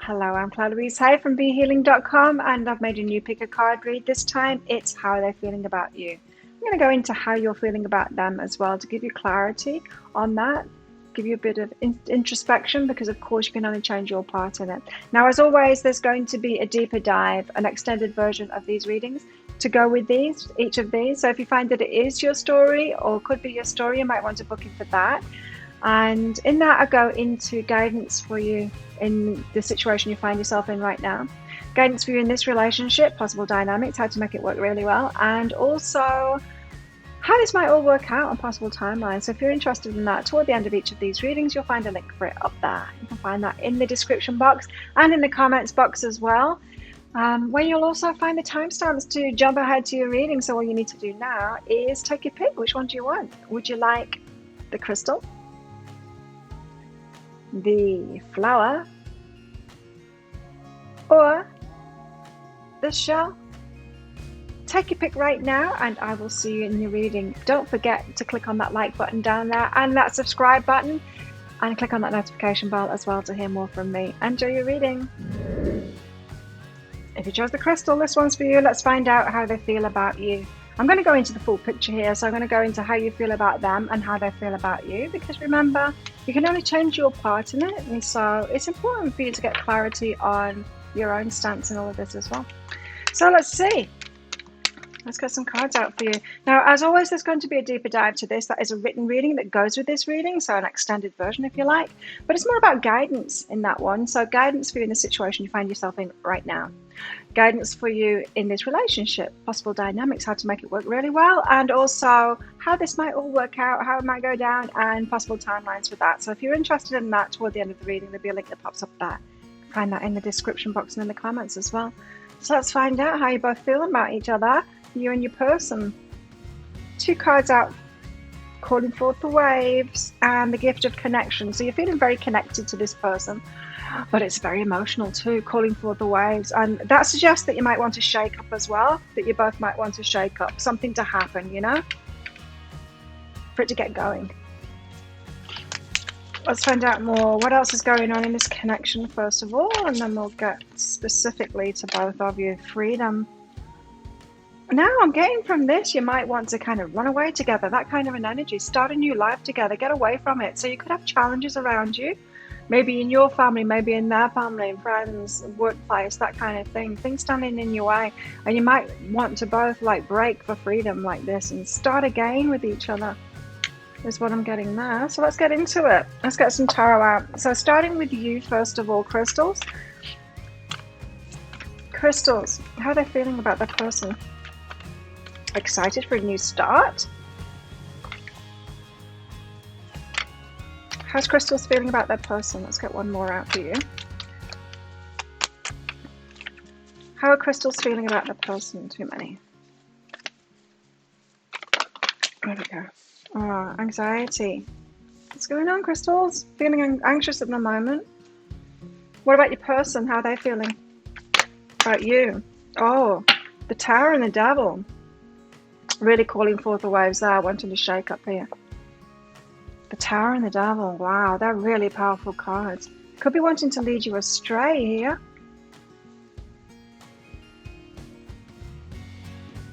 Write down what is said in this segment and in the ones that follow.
Hello, I'm Claire Louise Hay from BeHealing.com, and I've made a new pick a card read. This time it's how they're feeling about you. I'm going to go into how you're feeling about them as well to give you clarity on that, give you a bit of introspection, because of course you can only change your part in it. Now, as always, there's going to be a deeper dive, an extended version of these readings to go with each of these. So if you find that it is your story or could be your story, you might want to book in for that. And in that, I go into guidance for you in the situation you find yourself in right now, guidance for you in this relationship, possible dynamics, how to make it work really well, and also how this might all work out on possible timelines. So if you're interested in that, toward the end of each of these readings, you'll find a link for it up there. You can find that in the description box and in the comments box as well, where you'll also find the timestamps to jump ahead to your reading. So all you need to do now is take your pick. Which one do you want? Would you like the crystal, the flower, or the shell? Take your pick right now, and I will see you in your reading. Don't forget to click on that like button down there and that subscribe button, and click on that notification bell as well to hear more from me. Enjoy your reading. If you chose the crystal, this one's for you. Let's find out how they feel about you. I'm going to go into the full picture here, so I'm going to go into how you feel about them and how they feel about you, because remember, you can only change your part in it, and so it's important for you to get clarity on your own stance in all of this as well. So let's see. Let's get some cards out for you. Now, as always, there's going to be a deeper dive to this. That is a written reading that goes with this reading, so an extended version if you like. But it's more about guidance in that one. So guidance for you in the situation you find yourself in right now. Guidance for you in this relationship, possible dynamics, how to make it work really well, and also how this might all work out, how it might go down, and possible timelines for that. So if you're interested in that, toward the end of the reading, there'll be a link that pops up there. Find that in the description box and in the comments as well. So let's find out how you both feel about each other, you and your person. Two cards out, calling forth the waves and the gift of connection. So you're feeling very connected to this person, but it's very emotional too, calling forth the waves. And that suggests that you might want to shake up as well, that you both might want to shake up, something to happen, you know, for it to get going. Let's find out more. What else is going on in this connection, first of all, and then we'll get specifically to both of you. Freedom. Now I'm getting from this, you might want to kind of run away together, that kind of an energy, start a new life together, get away from it. So you could have challenges around you, maybe in your family, maybe in their family, friends, workplace, that kind of thing, things standing in your way. And you might want to both like break for freedom like this and start again with each other, is what I'm getting there. So let's get into it. Let's get some tarot out. So starting with you, first of all, crystals. Crystals, how are they feeling about their person? Excited for a new start? How's crystals feeling about their person? Let's get one more out for you. How are crystals feeling about their person? Too many. There we go. Oh, anxiety. What's going on, crystals? Feeling anxious at the moment. What about your person? How are they feeling about you? Oh, the Tower and the Devil. Really calling forth the waves there, wanting to shake up here. The Tower and the Devil. Wow, they're really powerful cards. Could be wanting to lead you astray here.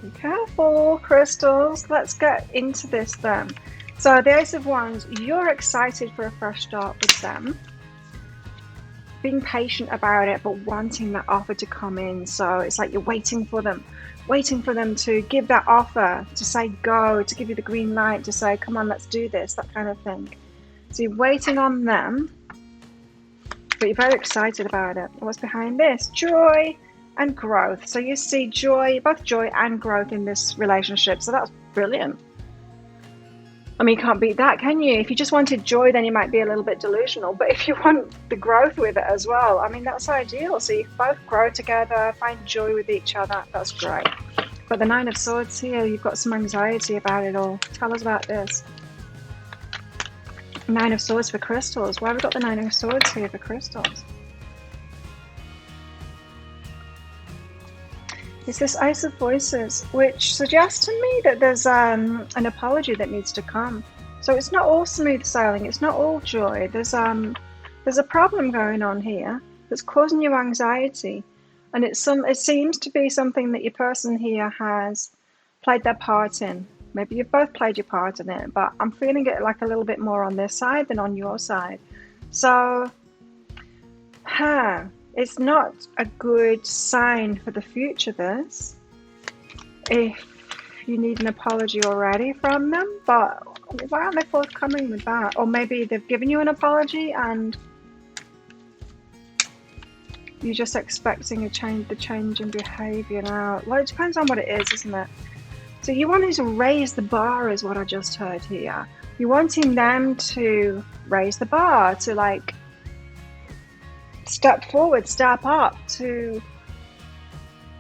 Be careful, crystals. Let's get into this then. So the Ace of Wands, you're excited for a fresh start with them. Being patient about it, but wanting that offer to come in. So it's like you're waiting for them to give that offer, to say go, to give you the green light, to say, come on, let's do this, that kind of thing. So you're waiting on them, but you're very excited about it. What's behind this? Joy and growth. So you see joy, both joy and growth in this relationship. So that's brilliant. I mean, you can't beat that, can you? If you just wanted joy, then you might be a little bit delusional. But if you want the growth with it as well, I mean, that's ideal. So you both grow together, find joy with each other. That's great. But the Nine of Swords here, you've got some anxiety about it all. Tell us about this. Nine of Swords for crystals. Why have we got the Nine of Swords here for crystals? It's this Ace of Voices, which suggests to me that there's an apology that needs to come. So it's not all smooth sailing, it's not all joy. There's a problem going on here. that's causing you anxiety. And it seems to be something that your person here has played their part in. Maybe you've both played your part in it, but I'm feeling it like a little bit more on their side than on your side. So, it's not a good sign for the future, this. If you need an apology already from them, but why aren't they forthcoming with that? Or maybe they've given you an apology and you're just expecting the change in behaviour now. Well, it depends on what it is, isn't it? So you wanting to raise the bar is what I just heard here. You're wanting them to raise the bar, to like step forward, step up, to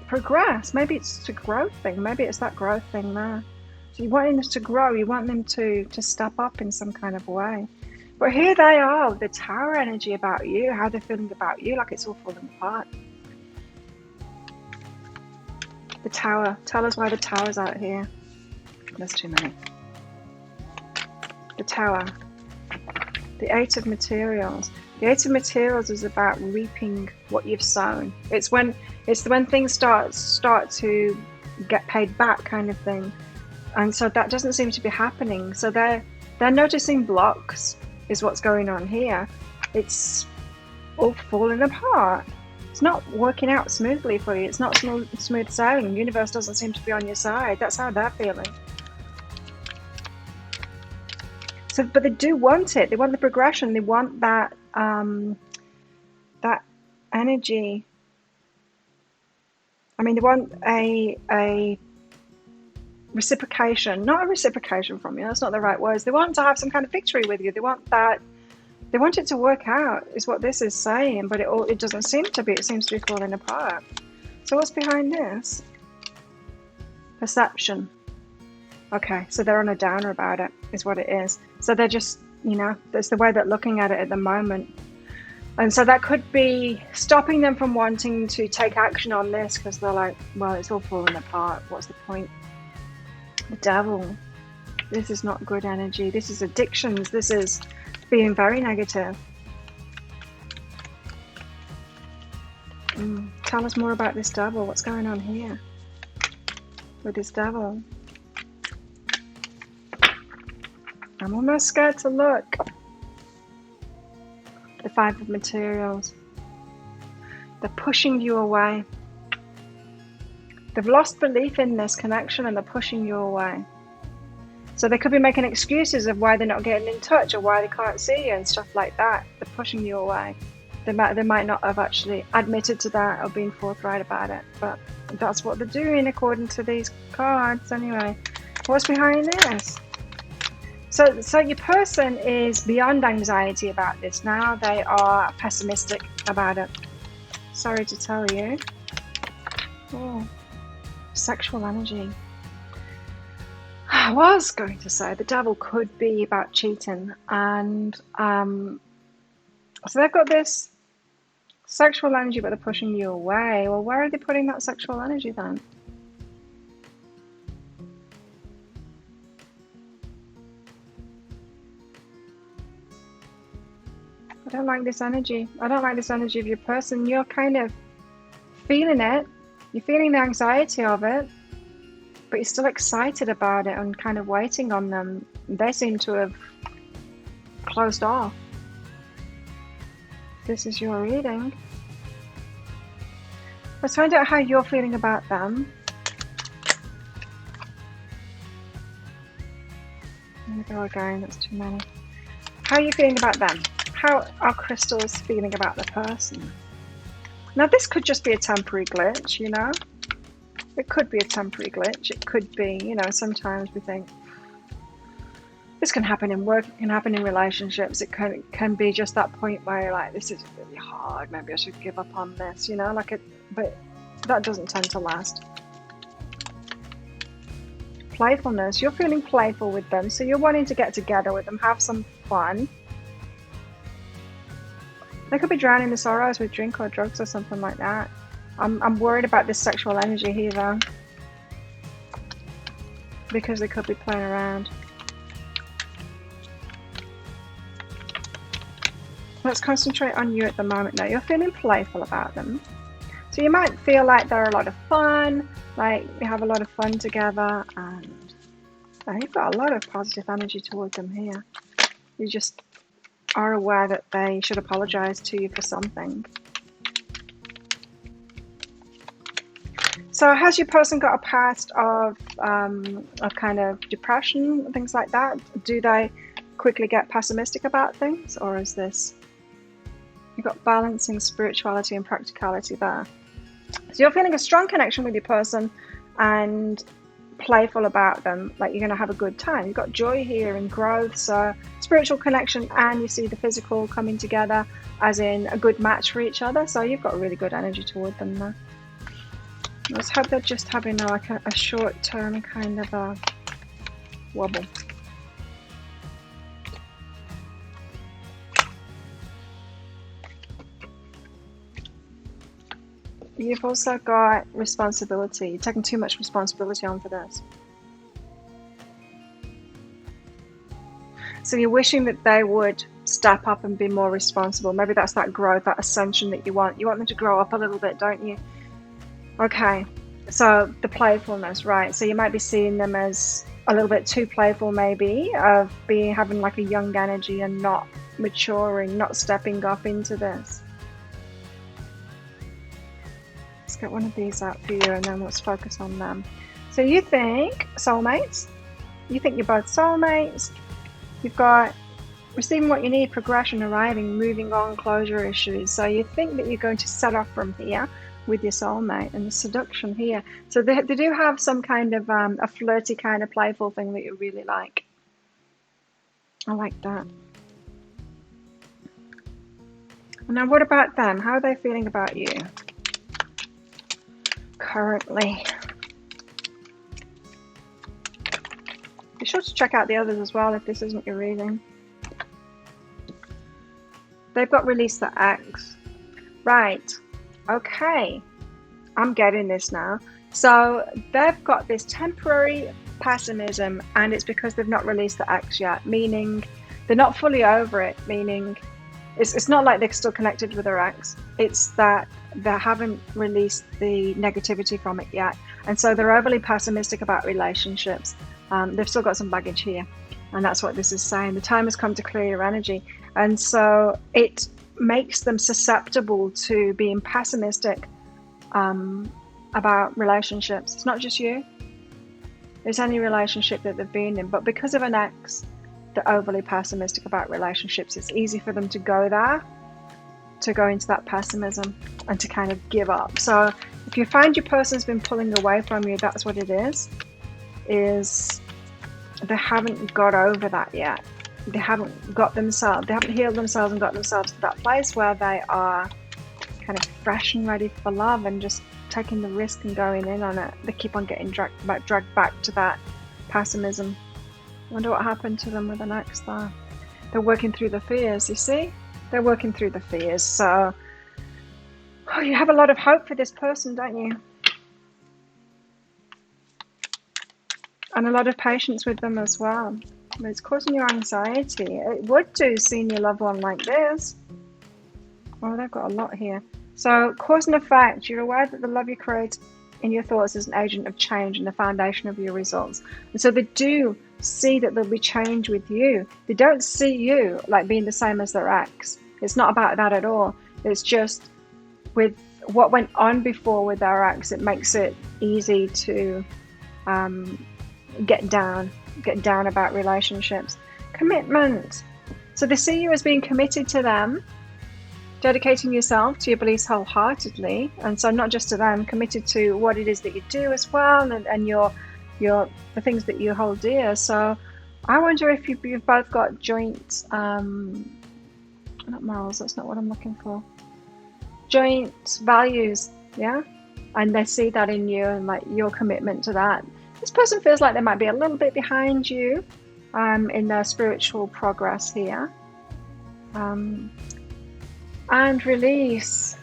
progress. Maybe it's a growth thing. Maybe it's that growth thing there. So you want them to grow. You want them to step up in some kind of way. But here they are, the Tower energy about you, how they're feeling about you, like it's all falling apart. The Tower. Tell us why the Tower's out here. There's too many. The Tower. The Eight of Materials. The Eight of Materials is about reaping what you've sown. It's when things start to get paid back, kind of thing. And so that doesn't seem to be happening. So they're noticing blocks is what's going on here. It's all falling apart. It's not working out smoothly for you. It's not smooth sailing. The universe doesn't seem to be on your side. That's how they're feeling. So, but they do want it. They want the progression. They want that that energy. I mean, they want a reciprocation, not a reciprocation from you. That's not the right words. They want to have some kind of victory with you. They want that. They want it to work out, is what this is saying. But it doesn't seem to be. It seems to be falling apart. So what's behind this? Perception. Okay, so they're on a downer about it, is what it is. So they're just, that's the way they're looking at it at the moment. And so that could be stopping them from wanting to take action on this because they're like, well, it's all falling apart. What's the point? The Devil. This is not good energy. This is addictions. This is being very negative. Tell us more about this Devil. What's going on here with this Devil? I'm almost scared to look. The Five of Materials. They're pushing you away. They've lost belief in this connection and they're pushing you away. So they could be making excuses of why they're not getting in touch or why they can't see you and stuff like that. They're pushing you away. They might not have actually admitted to that or been forthright about it, but that's what they're doing according to these cards anyway. What's behind this? So your person is beyond anxiety about this now. They are pessimistic about it. Sorry to tell you. Oh, sexual energy. I was going to say the Devil could be about cheating, and so they've got this sexual energy, but they're pushing you away. Well, where are they putting that sexual energy then? I don't like this energy. I don't like this energy of your person. You're kind of feeling it. You're feeling the anxiety of it, but you're still excited about it and kind of waiting on them. They seem to have closed off. This is your reading. Let's find out how you're feeling about them. I'm going to go again. That's too many. How are you feeling about them? How are crystals feeling about the person? Now, this could just be a temporary glitch, It could be a temporary glitch. It could be, sometimes we think this can happen in work, it can happen in relationships. It can be just that point where you're like, this is really hard. Maybe I should give up on this, but that doesn't tend to last. Playfulness. You're feeling playful with them, so you're wanting to get together with them, have some fun. They could be drowning the sorrows with drink or drugs or something like that. I'm worried about this sexual energy here though, because they could be playing around. Let's concentrate on you at the moment now. You're feeling playful about them. So you might feel like they're a lot of fun, like you have a lot of fun together, and you've got a lot of positive energy towards them here. You just are aware that they should apologize to you for something. So has your person got a past of kind of depression, things like that? Do they quickly get pessimistic about things, or is this, you've got balancing spirituality and practicality there? So you're feeling a strong connection with your person and playful about them, like you're going to have a good time. You've got joy here and growth, so spiritual connection, and you see the physical coming together as in a good match for each other. So you've got really good energy toward them there. Let's hope they're just having like a short-term kind of a wobble. You've also got responsibility. You're taking too much responsibility on for this. So you're wishing that they would step up and be more responsible. Maybe that's that growth, that ascension that you want. You want them to grow up a little bit, don't you? Okay, so the playfulness, right? So you might be seeing them as a little bit too playful, maybe, of having like a young energy and not maturing, not stepping up into this. Let's get one of these out for you, and then let's focus on them. So you think soulmates? You think you're both soulmates? You've got receiving what you need, progression, arriving, moving on, closure issues. So you think that you're going to set off from here with your soulmate, and the seduction here. So they do have some kind of a flirty kind of playful thing that you really like. I like that. Now what about them? How are they feeling about you currently? Be sure to check out the others as well if this isn't your reading. They've got release the X. Right. Okay, I'm getting this now. So they've got this temporary pessimism, and it's because they've not released the X yet, meaning they're not fully over it, meaning it's not like they're still connected with their ex. It's that they haven't released the negativity from it yet. And so they're overly pessimistic about relationships. They've still got some baggage here. And that's what this is saying. The time has come to clear your energy. And so it makes them susceptible to being pessimistic about relationships. It's not just you. It's any relationship that they've been in. But because of an ex, they're overly pessimistic about relationships. It's easy for them to go there, to go into that pessimism and to kind of give up. So if you find your person's been pulling away from you, that's what it is they haven't got over that yet. They haven't healed themselves and got themselves to that place where they are kind of fresh and ready for love and just taking the risk and going in on it. They keep on getting dragged back to that pessimism. I wonder what happened to them with an ex there. They're working through the fears, you see? They're working through the fears. So you have a lot of hope for this person, don't you? And a lot of patience with them as well. It's causing you anxiety. It would do, seeing your loved one like this. Oh, they've got a lot here. So cause and effect. You're aware that the love you create in your thoughts is an agent of change and the foundation of your results. And so they do see that there'll be change with you. They don't see you like being the same as their ex. It's not about that at all. It's just with what went on before with their ex, it makes it easy to get down about relationships. Commitment. So they see you as being committed to them, dedicating yourself to your beliefs wholeheartedly, and so not just to them, committed to what it is that you do as well, and your the things that you hold dear. So I wonder if you've both got joint not morals, that's not what I'm looking for, joint values, yeah, and they see that in you and like your commitment to that. This person feels like they might be a little bit behind you in their spiritual progress here. And release.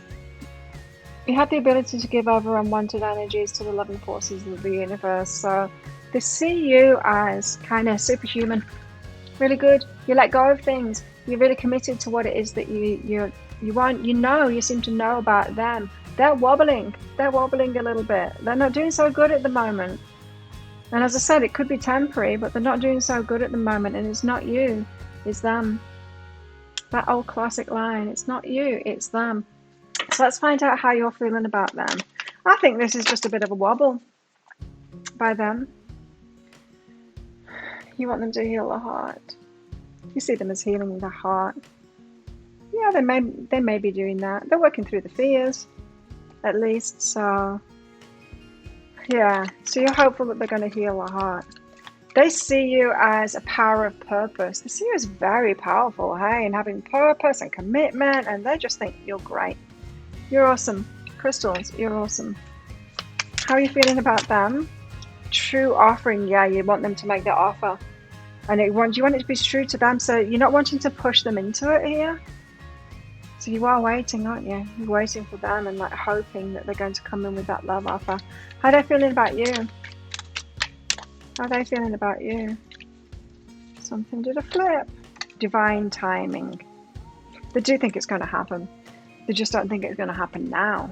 You have the ability to give over unwanted energies to the loving forces of the universe. So they see you as kind of superhuman. Really good. You let go of things. You're really committed to what it is that you want. You seem to know about them. They're wobbling a little bit. They're not doing so good at the moment. And as I said, it could be temporary, but they're not doing so good at the moment. And it's not you, it's them. That old classic line, it's not you, it's them. So let's find out how you're feeling about them. I think this is just a bit of a wobble by them. You want them to heal the heart. You see them as healing the heart. Yeah, they may be doing that. They're working through the fears, at least. So yeah, so you're hopeful that they're going to heal the heart. They see you as a power of purpose. They see you as very powerful, hey, and having purpose and commitment, and they just think you're great. You're awesome. Crystals, you're awesome. How are you feeling about them? True offering, yeah, you want them to make that offer. And you want it to be true to them, so you're not wanting to push them into it here. So you are waiting, aren't you? You're waiting for them and like hoping that they're going to come in with that love offer. How are they feeling about you? How are they feeling about you? Something did a flip. Divine timing. They do think it's going to happen. They just don't think it's going to happen now.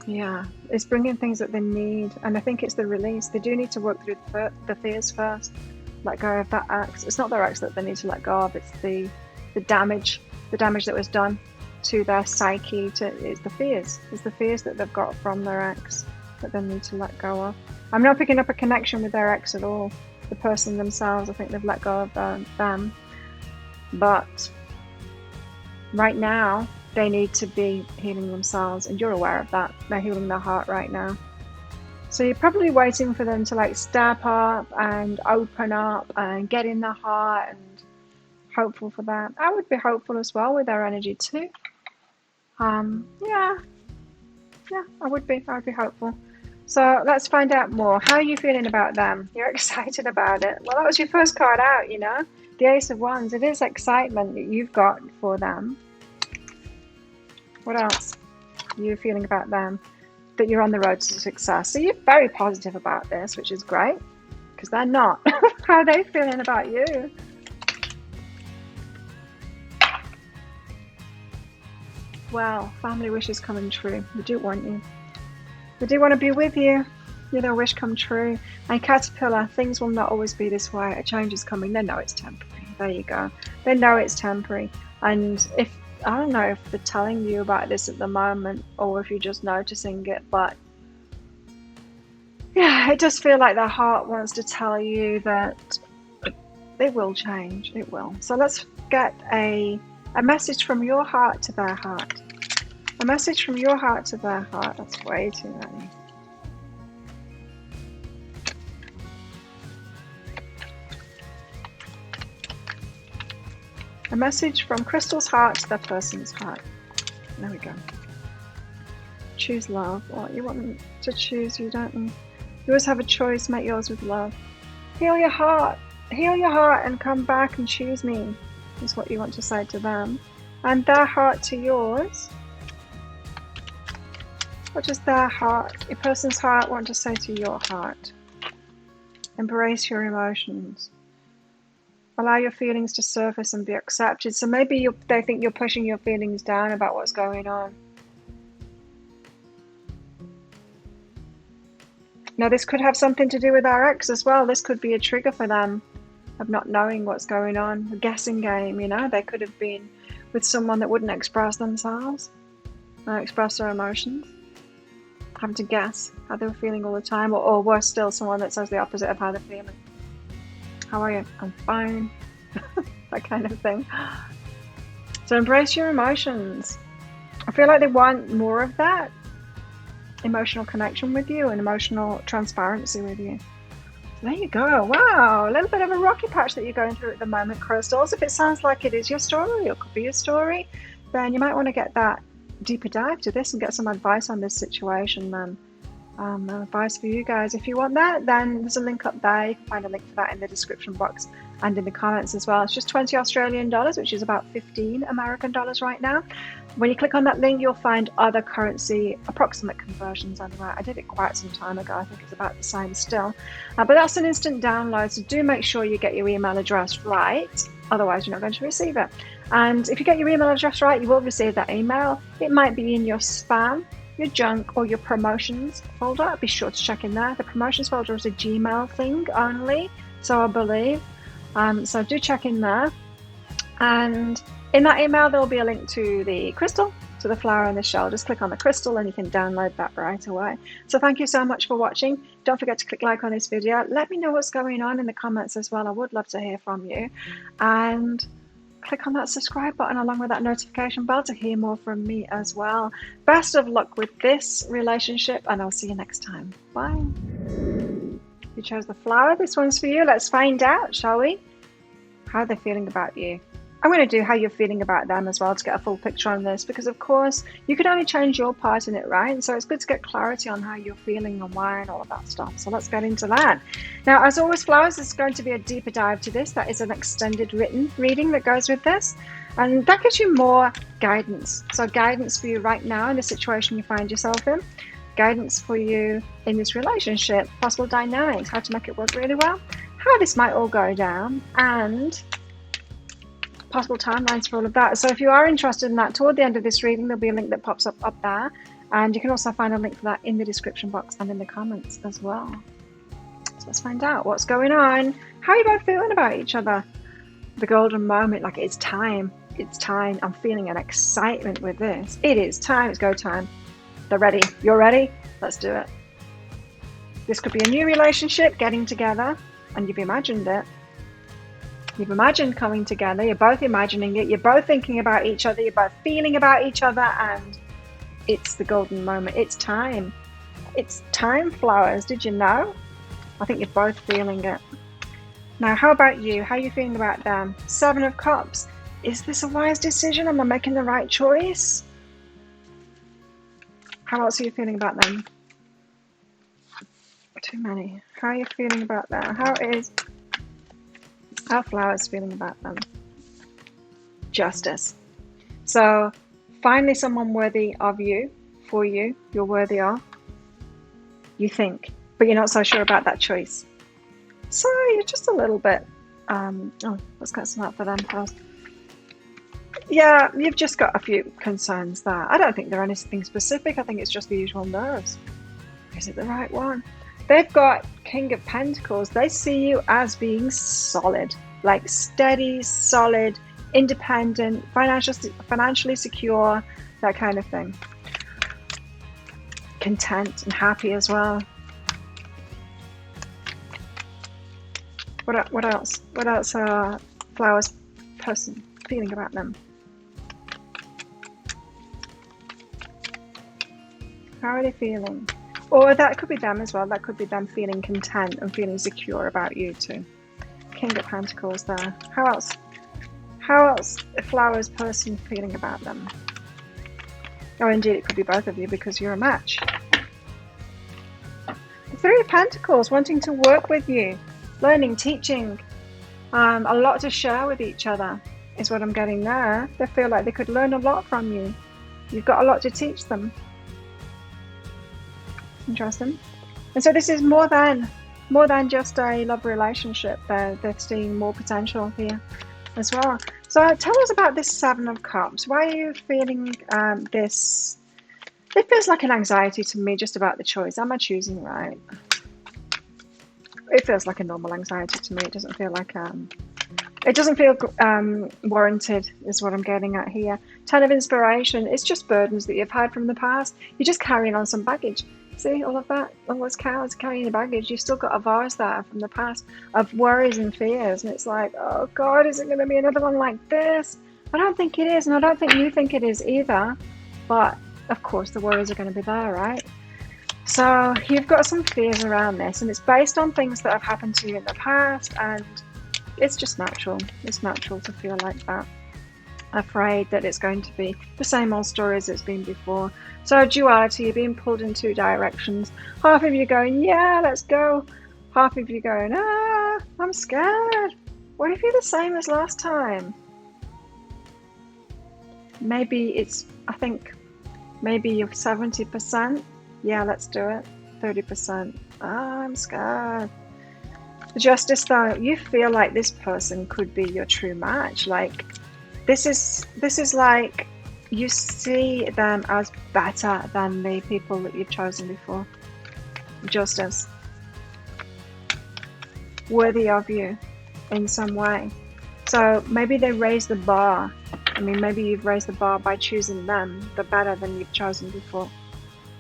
Yeah, it's bringing things that they need, and I think it's the release. They do need to work through the fears first. Let go of that ex. It's not their ex that they need to let go of. It's the damage that was done to their psyche. It's the fears. It's the fears that they've got from their ex that they need to let go of. I'm not picking up a connection with their ex at all. The person themselves, I think they've let go of them. But right now, they need to be healing themselves, and you're aware of that. They're healing their heart right now. So you're probably waiting for them to like step up and open up and get in the heart, and hopeful for that. I would be hopeful as well with their energy too. Yeah, I would be hopeful. So let's find out more. How are you feeling about them? You're excited about it. Well, that was your first card out, you know, the Ace of Wands. It is excitement that you've got for them. What else are you feeling about them? That you're on the road to success. So you're very positive about this, which is great, because they're not. How are they feeling about you? Well, family wishes coming true. They do want you. They do want to be with you. You're their wish come true. And Caterpillar, things will not always be this way. A change is coming. They know it's temporary. There you go. They know it's temporary. And if I don't know if they're telling you about this at the moment or if you're just noticing it, but yeah, it does feel like their heart wants to tell you that it will change. It will. So let's get a message from your heart to their heart. A message from your heart to their heart. That's way too many. A message from Crystal's heart to that person's heart. There we go. Choose love. Well, you want them to choose you, don't you? You always have a choice. Make yours with love. Heal your heart. Heal your heart and come back and choose me, is what you want to say to them. And their heart to yours. What does their heart, a person's heart, want to say to your heart? Embrace your emotions. Allow your feelings to surface and be accepted. So maybe they think you're pushing your feelings down about what's going on. Now, this could have something to do with our ex as well. This could be a trigger for them of not knowing what's going on. A guessing game, you know. They could have been with someone that wouldn't express themselves, express their emotions. Having to guess how they were feeling all the time. Or worse still, someone that says the opposite of how they're feeling. How are you? I'm fine. That kind of thing. So embrace your emotions. I feel like they want more of that emotional connection with you and emotional transparency with you. So there you go. Wow, a little bit of a rocky patch that you're going through at the moment, Crystals. If it sounds like it is your story or could be your story, then you might want to get that deeper dive to this and get some advice on this situation then. advice for you guys. If you want that, then there's a link up there. You can find a link for that in the description box and in the comments as well. It's just 20 Australian dollars, which is about 15 American dollars right now. When you click on that link, you'll find other currency approximate conversions on there. I did it quite some time ago. I think it's about the same still. But that's an instant download, so do make sure you get your email address right. Otherwise, you're not going to receive it. And if you get your email address right, you will receive that email. It might be in your spam, your junk, or your promotions folder. Be sure to check in there. The promotions folder is a Gmail thing only, so I believe. So do check in there. And in that email, there will be a link to the crystal, to the flower and the shell. Just click on the crystal and you can download that right away. So thank you so much for watching. Don't forget to click like on this video. Let me know what's going on in the comments as well. I would love to hear from you. And click on that subscribe button along with that notification bell to hear more from me as well. Best of luck with this relationship, and I'll see you next time. Bye. You chose the flower. This one's for you. Let's find out, shall we? How they're feeling about you. I'm going to do how you're feeling about them as well to get a full picture on this, because of course you can only change your part in it, right? And so it's good to get clarity on how you're feeling and why and all of that stuff. So let's get into that. Now, as always, flowers, there's going to be a deeper dive to this. That is an extended written reading that goes with this, and that gives you more guidance. So guidance for you right now in the situation you find yourself in, guidance for you in this relationship, possible dynamics, how to make it work really well, how this might all go down, and possible timelines for all of that. So if you are interested in that, toward the end of this reading, there'll be a link that pops up there, and you can also find a link for that in the description box and in the comments as well. So let's find out what's going on. How are you both feeling about each other? The golden moment, like it's time. It's time. I'm feeling an excitement with this. It is time. It's go time. They're ready. You're ready? Let's do it. This could be a new relationship, getting together, and you've imagined it. You've imagined coming together, you're both imagining it, you're both thinking about each other, you're both feeling about each other, and it's the golden moment. It's time. It's time, flowers. Did you know? I think you're both feeling it. Now, how about you? How are you feeling about them? 7 of Cups. Is this a wise decision? Am I making the right choice? How else are you feeling about them? Too many. How are you feeling about them? How flowers feeling about them? Justice. So finally someone worthy of you, for you, you're worthy of. You think, but you're not so sure about that choice. So you're just a little bit, let's get some out for them first. Yeah, you've just got a few concerns there. I don't think they're anything specific. I think it's just the usual nerves. Is it the right one? They've got King of Pentacles. They see you as being solid, like steady, solid, independent, financially secure, that kind of thing. Content and happy as well. What else? What else are flowers person feeling about them? How are they feeling? Or that could be them as well. That could be them feeling content and feeling secure about you too. King of Pentacles there. How else? How else a flowers person feeling about them? Oh, indeed, it could be both of you because you're a match. The 3 of Pentacles, wanting to work with you, learning, teaching, a lot to share with each other is what I'm getting there. They feel like they could learn a lot from you. You've got a lot to teach them. Interesting. And so this is more than just a love relationship. They're seeing more potential here as well. So tell us about this 7 of Cups. Why are you feeling this? It feels like an anxiety to me just about the choice. Am I choosing right? It feels like a normal anxiety to me. It doesn't feel like warranted is what I'm getting at here. 10 of Inspiration. It's just burdens that you've had from the past. You're just carrying on some baggage. See, all of that, all those cows carrying the baggage. You've still got a vase there from the past of worries and fears. And it's like, oh God, is it going to be another one like this? I don't think it is. And I don't think you think it is either. But of course, the worries are going to be there, right? So you've got some fears around this. And it's based on things that have happened to you in the past. And it's just natural. It's natural to feel like that. afraid that it's going to be the same old story as it's been before. So duality, you're being pulled in two directions. Half of you going, yeah, let's go. Half of you going, I'm scared. What if you're the same as last time? Maybe it's, I think, maybe you're 70%. Yeah, let's do it. 30%. I'm scared. The Justice, though, you feel like this person could be your true match. Like, this is like you see them as better than the people that you've chosen before. Justice. Worthy of you in some way. So maybe they raise the bar. I mean, maybe you've raised the bar by choosing them, the better than you've chosen before.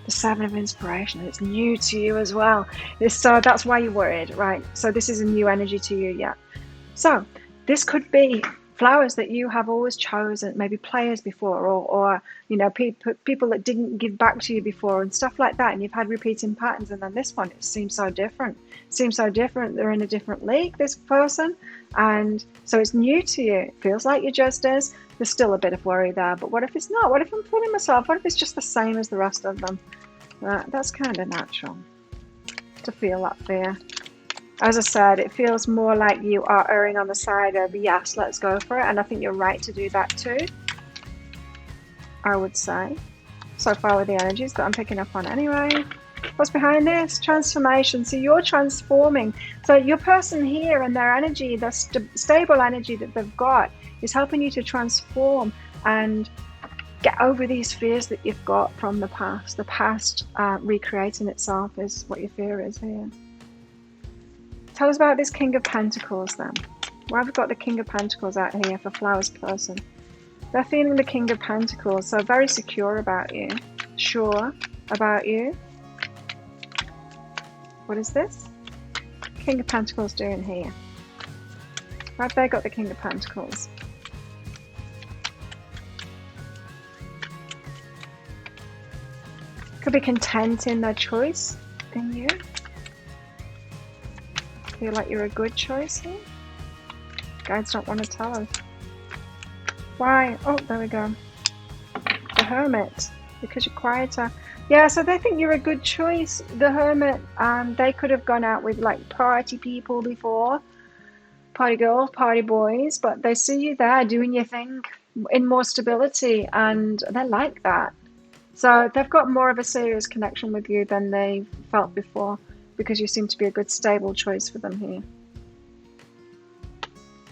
The Seven of Inspiration, it's new to you as well. So that's why you're worried, right? So this is a new energy to you, yeah. So this could be flowers that you have always chosen, maybe players before, or you know, people that didn't give back to you before and stuff like that, and you've had repeating patterns. And then this one, it seems so different. They're in a different league, this person, and so it's new to you. It feels like you're just as. There's still a bit of worry there, but what if it's not? What if I'm fooling myself? What if it's just the same as the rest of them? That's kind of natural to feel that fear. As I said, it feels more like you are erring on the side of, yes, let's go for it. And I think you're right to do that too, I would say. So far with the energies that I'm picking up on anyway. What's behind this? Transformation. So you're transforming. So your person here and their energy, the stable energy that they've got, is helping you to transform and get over these fears that you've got from the past. The past recreating itself is what your fear is here. Tell us about this King of Pentacles then. Why have we got the King of Pentacles out here for Flowers person? They're feeling the King of Pentacles, so very secure about you, sure about you. What is this? King of Pentacles doing here? Why have they got the King of Pentacles? Could be content in their choice in you. Feel like you're a good choice here. Guides don't want to tell us. Why? Oh, there we go. The Hermit, because you're quieter. Yeah, so they think you're a good choice. The Hermit, they could have gone out with like party people before. Party girls, party boys, but they see you there doing your thing in more stability, and they like that. So they've got more of a serious connection with you than they felt before, because you seem to be a good stable choice for them here.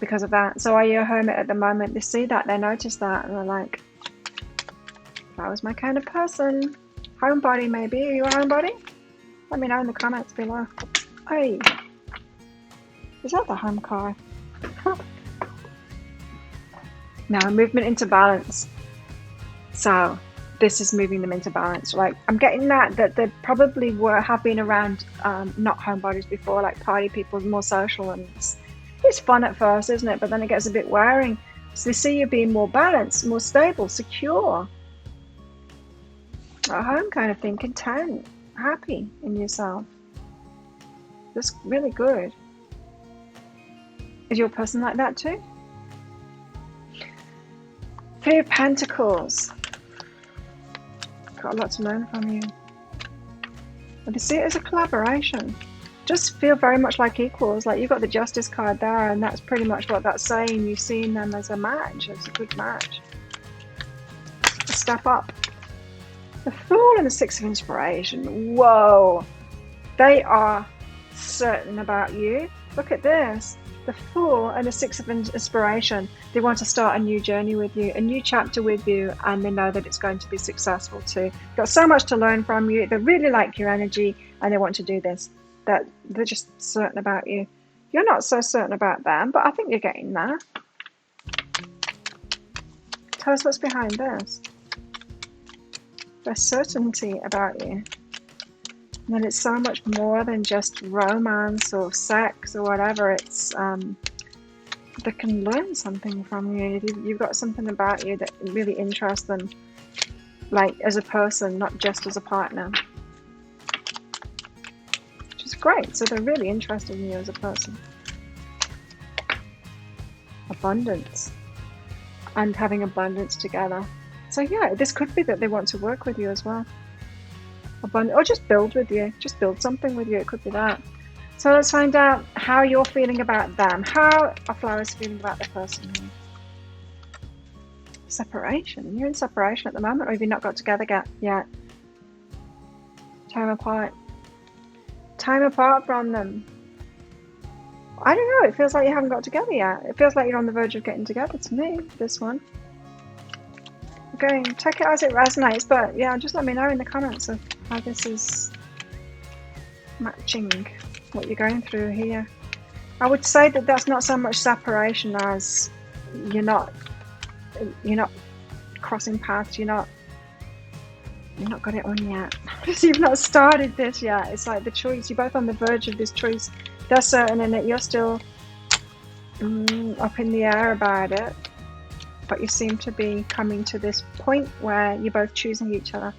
Because of that. So are you a hermit at the moment? They see that, they notice that, and they're like, that was my kind of person. Homebody maybe. Are you a homebody? Let me know in the comments below. Hey, is that the home card? Now, movement into balance. So this is moving them into balance. Like, I'm getting that they probably have been around not homebodies before, like party people, more social, and it's fun at first, isn't it? But then it gets a bit wearing. So they see you being more balanced, more stable, secure, at home kind of thing, content, happy in yourself. That's really good. Is your person like that too? Three of Pentacles. Got a lot to learn from you. But they see it as a collaboration. Just feel very much like equals. Like, you've got the Justice card there, and that's pretty much what that's saying. You've seen them as a match, as a good match. A step up. The Fool and the Six of Inspiration. Whoa. They are certain about you. Look at this. The Fool and the Six of Inspiration. They want to start a new journey with you, a new chapter with you, and they know that it's going to be successful too. Got so much to learn from you. They really like your energy, and they want to do this. That they're just certain about you. You're not so certain about them, but I think you're getting there. Tell us what's behind this. There's certainty about you. And then it's so much more than just romance or sex or whatever. It's they can learn something from you. You've got something about you that really interests them, like as a person, not just as a partner. Which is great. So they're really interested in you as a person. Abundance. and having abundance together. So yeah, this could be that they want to work with you as well. Or just build with you. Just build something with you. It could be that. So let's find out how you're feeling about them. How are flowers feeling about the person here? Separation. You're in separation at the moment, or have you not got together yet? Time apart. Time apart from them. I don't know. It feels like you haven't got together yet. It feels like you're on the verge of getting together to me, this one. Okay, take it as it resonates, but yeah, just let me know in the comments of how this is matching what you're going through here. I would say that that's not so much separation as you're not crossing paths, you're not got it on yet. You've not started this yet. It's like the choice, you're both on the verge of this choice. They're certain in it, you're still up in the air about it, but you seem to be coming to this point where you're both choosing each other.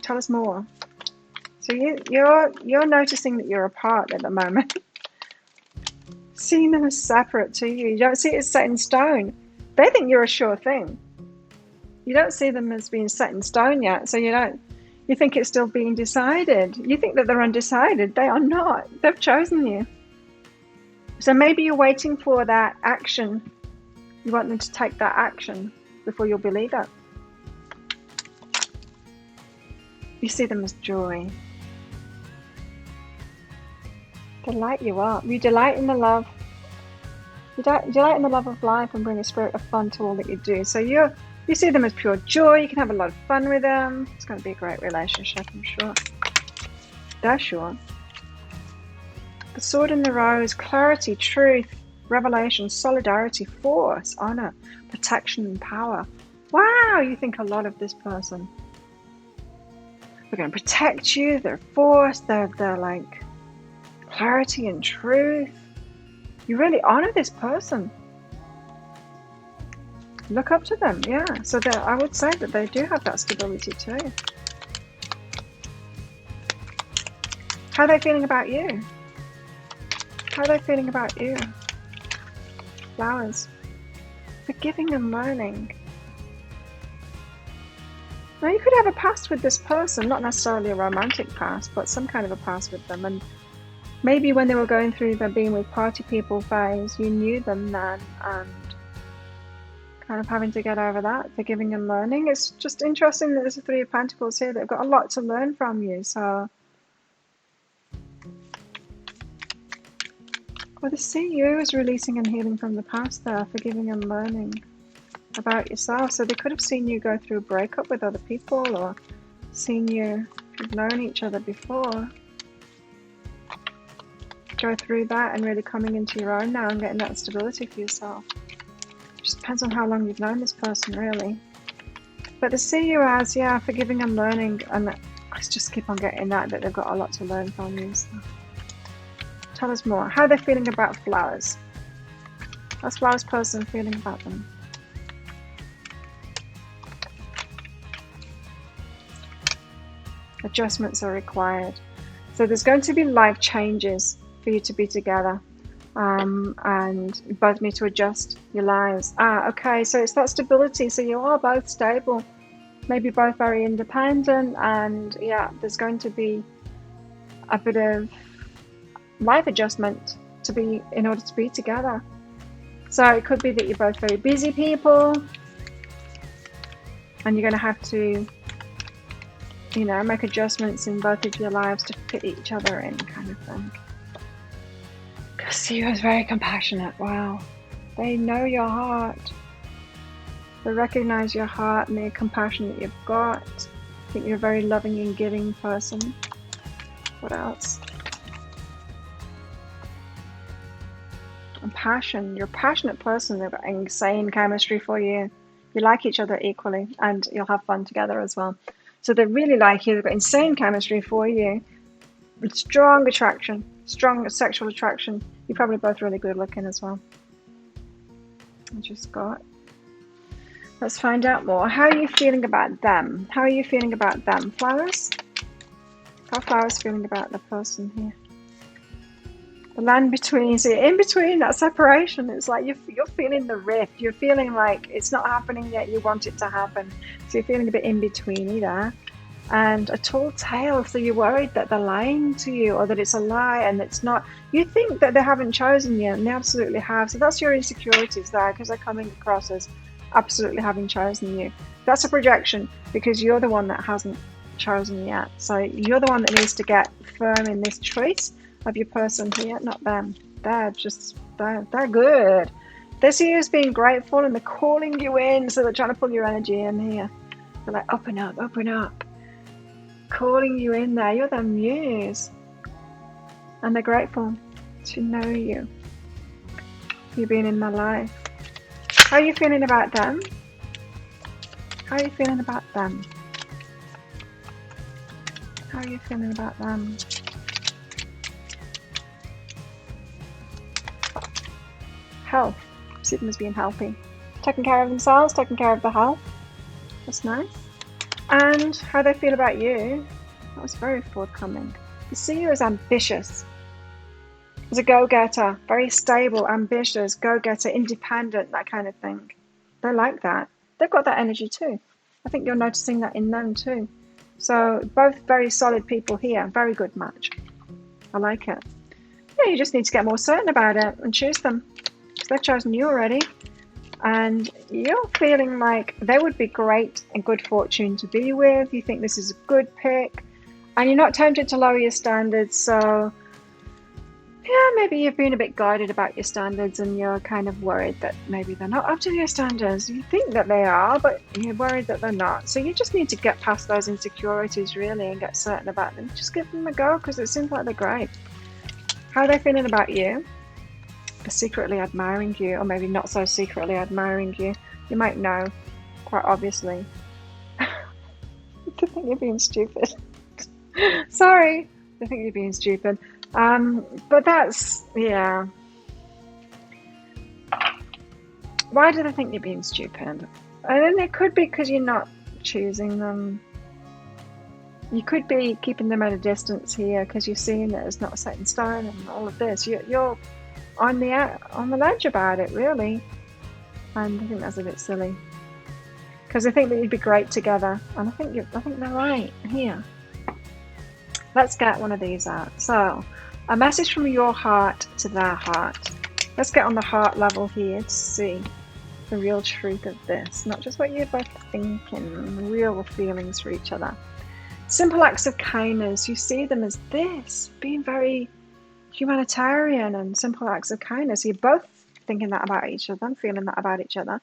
Tell us more. So you're noticing that you're apart at the moment. Seeing them as separate to you. You don't see it as set in stone. They think you're a sure thing. You don't see them as being set in stone yet, so you think it's still being decided. You think that they're undecided. They are not. They've chosen you. So maybe you're waiting for that action. You want them to take that action before you'll believe it. You see them as joy. They light you up. You delight in the love. You delight in the love of life and bring a spirit of fun to all that you do. So you see them as pure joy. You can have a lot of fun with them. It's going to be a great relationship, I'm sure. They're sure. The sword and the rose, clarity, truth, revelation, solidarity, force, honor, protection, and power. Wow, you think a lot of this person. They're going to protect you. They're force. They're like clarity and truth. You really honor this person. Look up to them, yeah. So I would say that they do have that stability too. How are they feeling about you? How are they feeling about you? Flowers. Forgiving and learning. Now you could have a past with this person, not necessarily a romantic past, but some kind of a past with them. And maybe when they were going through their being with party people phase, you knew them then and kind of having to get over that, forgiving and learning. It's just interesting that there's a Three of Pentacles here. They've got a lot to learn from you. So, well, the CEO is releasing and healing from the past there, forgiving and learning about yourself. So they could have seen you go through a breakup with other people, or seen you, you've known each other before, go through that and really coming into your own now and getting that stability for yourself. Just depends on how long you've known this person, really. But they see you as, yeah, forgiving and learning, and I just keep on getting that they've got a lot to learn from you. So. Tell us more. How are they feeling about flowers? How's flowers person feeling about them? Adjustments are required. So there's going to be life changes for you to be together. And you both need to adjust your lives. Okay, so it's that stability. So you are both stable, maybe both very independent, and yeah, there's going to be a bit of life adjustment in order to be together. So it could be that you're both very busy people, and you're going to have to, make adjustments in both of your lives to fit each other in, kind of thing. Because you is very compassionate. Wow. They know your heart. They recognize your heart and the compassion that you've got. I think you're a very loving and giving person. What else? And passion. You're a passionate person. They've got insane chemistry for you. You like each other equally, and you'll have fun together as well. So they really like you. They've got insane chemistry for you. Strong attraction. Strong sexual attraction. You're probably both really good looking as well. Let's find out more. How are you feeling about them? How are you feeling about them? Flowers? How are flowers feeling about the person here? The land between, so you're in between that separation. It's like you're feeling the rift. You're feeling like it's not happening yet. You want it to happen. So you're feeling a bit in betweeny there. And a tall tale. So you're worried that they're lying to you or that it's a lie and it's not. You think that they haven't chosen you, and they absolutely have. So that's your insecurities there, because they're coming across as absolutely having chosen you. That's a projection, because you're the one that hasn't chosen yet. So you're the one that needs to get firm in this choice of your person here, not them. They're good. They see you as being grateful, and they're calling you in, so they're trying to pull your energy in here. They're like, open up, calling you in there. You're their muse, and they're grateful to know you. You being in my life. How are you feeling about them? How are you feeling about them? How are you feeling about them? Health. See them as being healthy. Taking care of themselves, taking care of the health. That's nice. And how they feel about you. That was very forthcoming. They see you as ambitious. As a go-getter. Very stable, ambitious, go-getter, independent, that kind of thing. They like that. They've got that energy too. I think you're noticing that in them too. So both very solid people here. Very good match. I like it. Yeah, you just need to get more certain about it and choose them. Because they've chosen you already. And you're feeling like they would be great and good fortune to be with. You think this is a good pick. And you're not tempted to lower your standards. So yeah, maybe you've been a bit guided about your standards, and you're kind of worried that maybe they're not up to your standards. You think that they are, but you're worried that they're not. So you just need to get past those insecurities, really, and get certain about them. Just give them a go, because it seems like they're great. How are they feeling about you? They're secretly admiring you, or maybe not so secretly admiring you. You might know, quite obviously. They think you're being stupid. Sorry, they think you're being stupid. But that's, yeah. Why do they think you're being stupid? And then it could be because you're not choosing them. You could be keeping them at a distance here because you're seeing it as not set in stone and all of this. You're on the ledge about it, really. And I think that's a bit silly. Because I think that you'd be great together. And I think they're right here. Let's get one of these out. So, a message from your heart to their heart. Let's get on the heart level here to see the real truth of this. Not just what you're both thinking, real feelings for each other. Simple acts of kindness. You see them as this, being very humanitarian and simple acts of kindness. You're both thinking that about each other and feeling that about each other.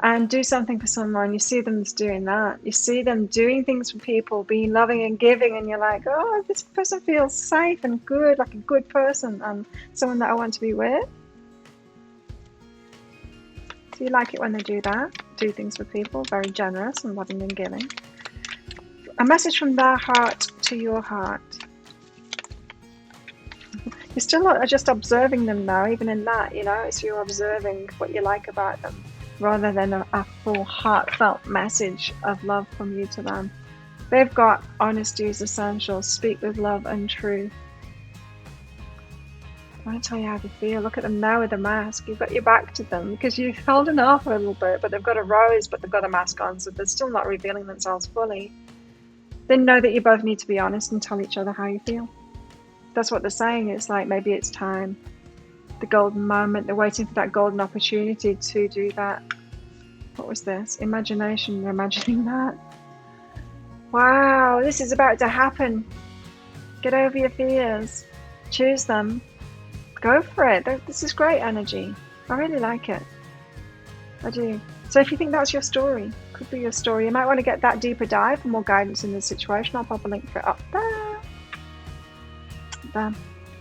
And do something for someone. You see them as doing that. You see them doing things for people, being loving and giving, and you're like, oh, this person feels safe and good, like a good person and someone that I want to be with. So you like it when they do that, do things for people, very generous and loving and giving. A message from their heart to your heart. You're still just observing them now, even in that, it's you observing what you like about them, rather than a full heartfelt message of love from you to them. They've got honesty is essential, speak with love and truth. I want to tell you how they feel. Look at them now with a mask. You've got your back to them because you've held it off a little bit, but they've got a rose, but they've got a mask on, so they're still not revealing themselves fully. They know that you both need to be honest and tell each other how you feel. That's what they're saying. It's like maybe it's time. The golden moment. They're waiting for that golden opportunity to do that. What was this? Imagination. They're imagining that. Wow, this is about to happen. Get over your fears. Choose them. Go for it. This is great energy. I really like it. I do. So if you think that's your story, could be your story, you might want to get that deeper dive for more guidance in this situation. I'll pop a link for it up there. There.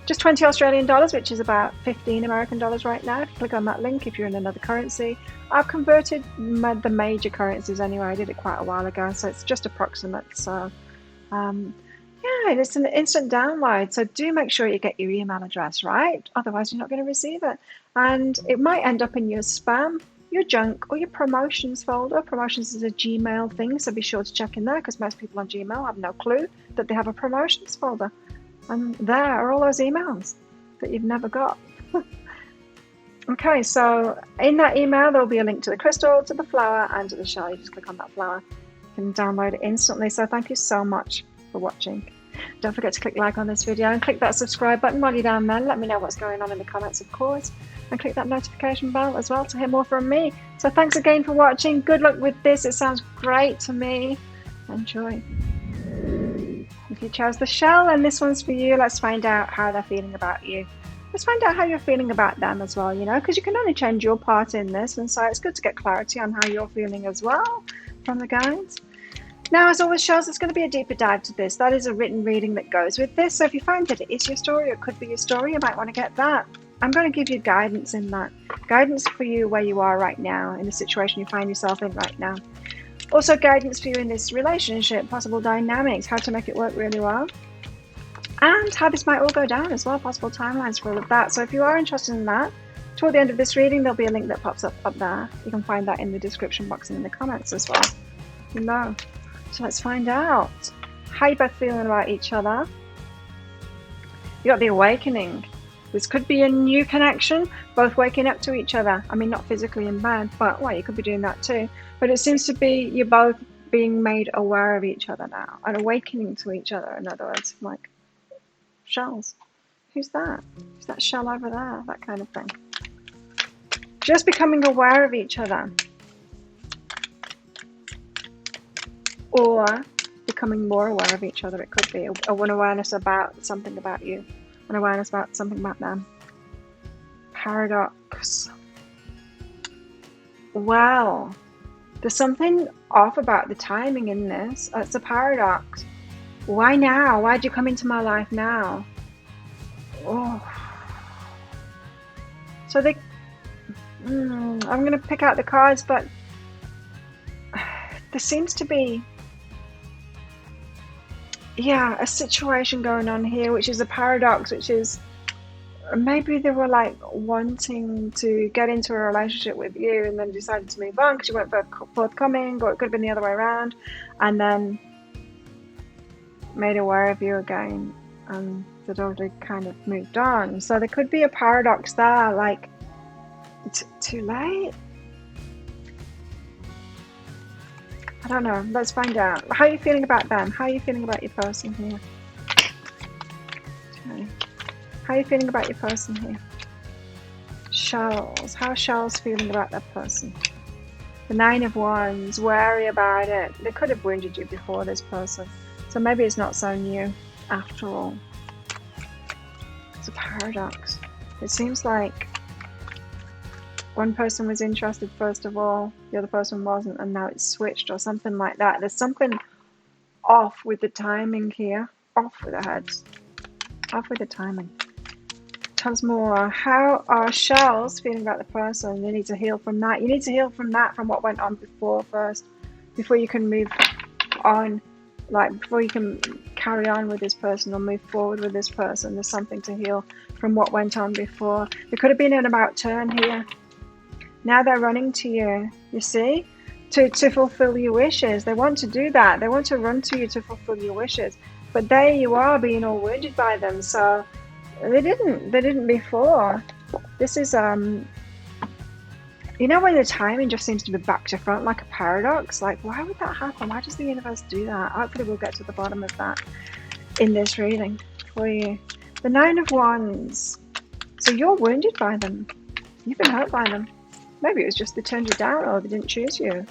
Just 20 Australian dollars, which is about 15 American dollars right now. If you click on that link, if you're in another currency. I've converted the major currencies anyway. I did it quite a while ago, so it's just approximate. So, yeah, it's an instant download. So do make sure you get your email address right. Otherwise, you're not going to receive it. And it might end up in your spam, your junk, or your promotions folder. Promotions is a Gmail thing, so be sure to check in there because most people on Gmail have no clue that they have a promotions folder. And there are all those emails. that you've never got. Okay, so in that email, there will be a link to the crystal, to the flower, and to the shell. You just click on that flower. You can download it instantly. So thank you so much for watching. Don't forget to click like on this video and click that subscribe button while you're down there. Let me know what's going on in the comments, of course. And click that notification bell as well to hear more from me. So thanks again for watching. Good luck with this. It sounds great to me. Enjoy. If you chose the shell and this one's for you, let's find out how they're feeling about you. Let's find out how you're feeling about them as well, you know, because you can only change your part in this, and so it's good to get clarity on how you're feeling as well from the guides. Now, as always, shells, there's going to be a deeper dive to this. That is a written reading that goes with this, so if you find that it is your story or could be your story, you might want to get that. I'm going to give you guidance in that. Guidance for you where you are right now, in the situation you find yourself in right now. Also guidance for you in this relationship, possible dynamics, how to make it work really well. And how this might all go down as well, possible timelines for all of that. So if you are interested in that, toward the end of this reading, there'll be a link that pops up there. You can find that in the description box and in the comments as well below. So let's find out how you both feeling about each other. You got the awakening. This could be a new connection, both waking up to each other. I mean, not physically in bed, but well, you could be doing that too. But it seems to be you're both being made aware of each other now, an awakening to each other, in other words, like shells. Who's that? Who's that shell over there? That kind of thing. Just becoming aware of each other. Or becoming more aware of each other. It could be an awareness about something about you. An awareness about something about them. Paradox. Well, there's something off about the timing in this. It's a paradox. Why now? Why'd you come into my life now? Oh. So they... I'm going to pick out the cards, but there seems to be... yeah, a situation going on here, which is a paradox, which is maybe they were like wanting to get into a relationship with you and then decided to move on because you weren't forthcoming, or it could have been the other way around, and then made aware of you again and they'd already kind of moved on. So there could be a paradox there, like it's too late. I don't know. Let's find out. How are you feeling about them? How are you feeling about your person here? Okay. How are you feeling about your person here? Shells. How are shells feeling about that person? The Nine of Wands. Wary about it. They could have wounded you before, this person. So maybe it's not so new after all. It's a paradox. It seems like one person was interested first of all, the other person wasn't, and now it's switched or something like that. There's something off with the timing here. Off with the heads. Off with the timing. Tell us more. How are shells feeling about the person? They need to heal from that. You need to heal from that, from what went on before first, before you can move on. Like, before you can carry on with this person or move forward with this person, there's something to heal from what went on before. There could have been an about turn here. Now they're running to you, you see, to fulfill your wishes. They want to do that. They want to run to you to fulfill your wishes. But there you are being all wounded by them. So they didn't before. This is, you know, when the timing just seems to be back to front, like a paradox. Like, why would that happen? Why does the universe do that? Hopefully we'll get to the bottom of that in this reading for you. The Nine of Wands. So you're wounded by them. You've been hurt by them. Maybe it was just they turned you down or they didn't choose you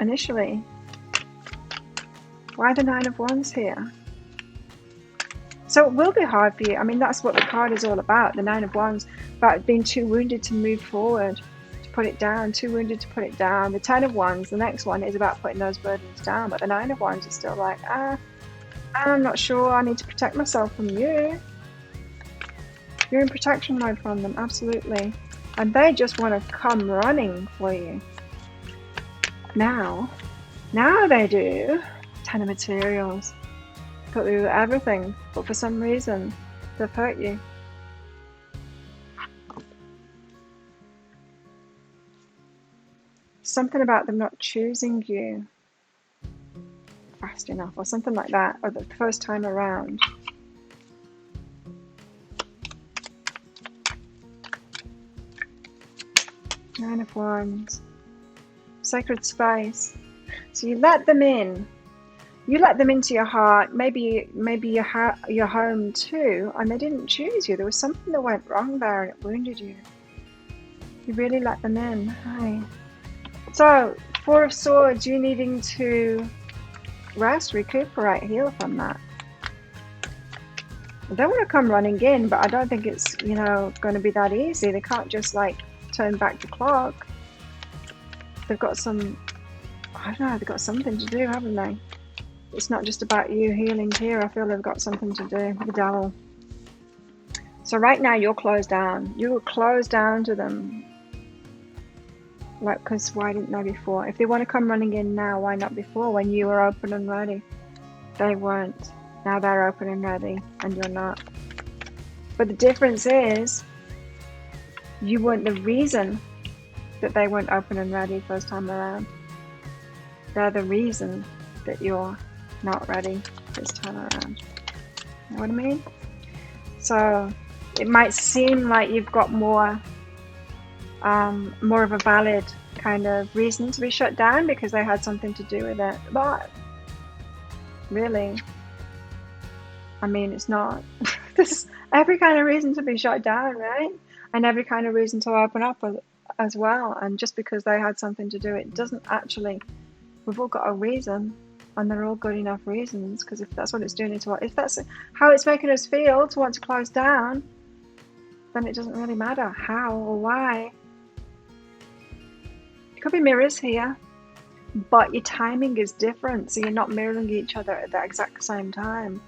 initially. Why the Nine of Wands here? So it will be hard for you. I mean, that's what the card is all about. The Nine of Wands, about being too wounded to move forward, to put it down, too wounded to put it down. The Ten of Wands, the next one, is about putting those burdens down. But the Nine of Wands is still like, I'm not sure. I need to protect myself from you. You're in protection mode from them, absolutely. And they just want to come running for you. Now they do. Ten of Materials. Put through everything, but for some reason, they've hurt you. Something about them not choosing you fast enough, or something like that, or the first time around. Nine of Wands. Sacred space. So you let them in. You let them into your heart, maybe your home too, and they didn't choose you. There was something that went wrong there and it wounded you. You really let them in. Hi. So, Four of Swords, you needing to rest, recuperate, heal from that. They want to come running in, but I don't think it's, going to be that easy. They can't just like turn back the clock. They've got some, I don't know, they've got something to do, haven't they? It's not just about you healing here. I feel they've got something to do. The Devil. So right now you're closed down. You were closed down to them. Like, because why didn't they before? If they want to come running in now, why not before when you were open and ready? They weren't. Now they're open and ready and you're not. But the difference is you weren't the reason that they weren't open and ready first time around. They're the reason that you're not ready this time around. You know what I mean? So it might seem like you've got more of a valid kind of reason to be shut down because they had something to do with it. But really, I mean, it's not. There's every kind of reason to be shut down, right? And every kind of reason to open up as well. And just because they had something to do, it doesn't actually. We've all got a reason. And they're all good enough reasons, because if that's what it's doing, if that's how it's making us feel to want to close down, then it doesn't really matter how or why. It could be mirrors here, but your timing is different, so you're not mirroring each other at the exact same time.